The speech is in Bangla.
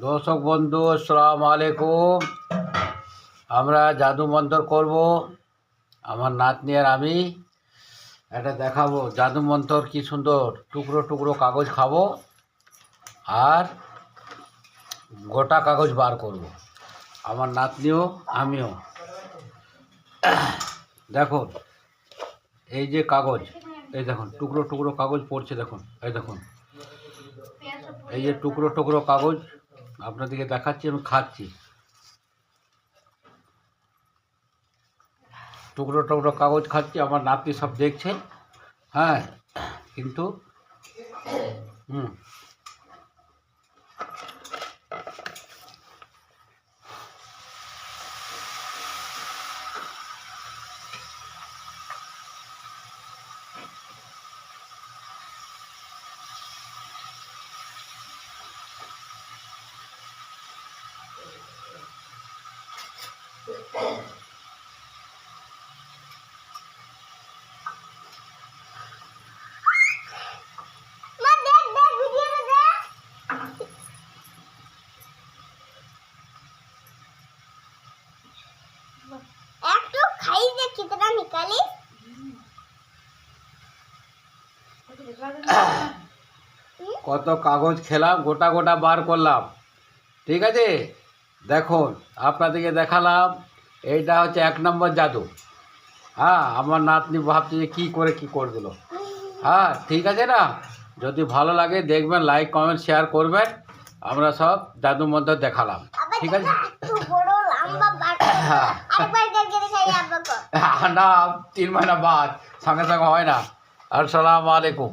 দর্শক বন্ধু আসসালামু আলাইকুম। আমরা জাদু মন্তর করব। আমার নাতনি আর আমি এটা দেখাবো জাদু মন্তর কি সুন্দর। টুকরো টুকরো কাগজ খাবো আর গোটা কাগজ বার করব। আমার নাতনিও আমিও। দেখুন এই যে কাগজ, এই দেখুন টুকরো টুকরো কাগজ পড়ছে, দেখুন এই দেখুন এই যে টুকরো টুকরো কাগজ আপনাদেরকে দেখাচ্ছি। আমি খাচ্ছি টুকরো টুকরো কাগজ খাচ্ছি। আমার নাতি সব দেখছে। হ্যাঁ, কিন্তু হুম একটু খাই দেখি তোরা নিকালি। কত কাগজ খেলাম, গোটা গোটা বার করলাম। ঠিক আছে, দেখুন আপনাদেরকে দেখালাম। এইটা হচ্ছে 1 নম্বর জাদু। হ্যাঁ, আমার নাতনি ভাবছে যে কী করে দিল। হ্যাঁ, ঠিক আছে না? যদি ভালো লাগে দেখবেন, লাইক কমেন্ট শেয়ার করবেন। আমরা সব জাদু মন্ত্র দেখালাম। ঠিক আছে। হ্যাঁ না, 3 মহিনা বাদ, সঙ্গে সঙ্গে হয় না। আসসালামু আলাইকুম।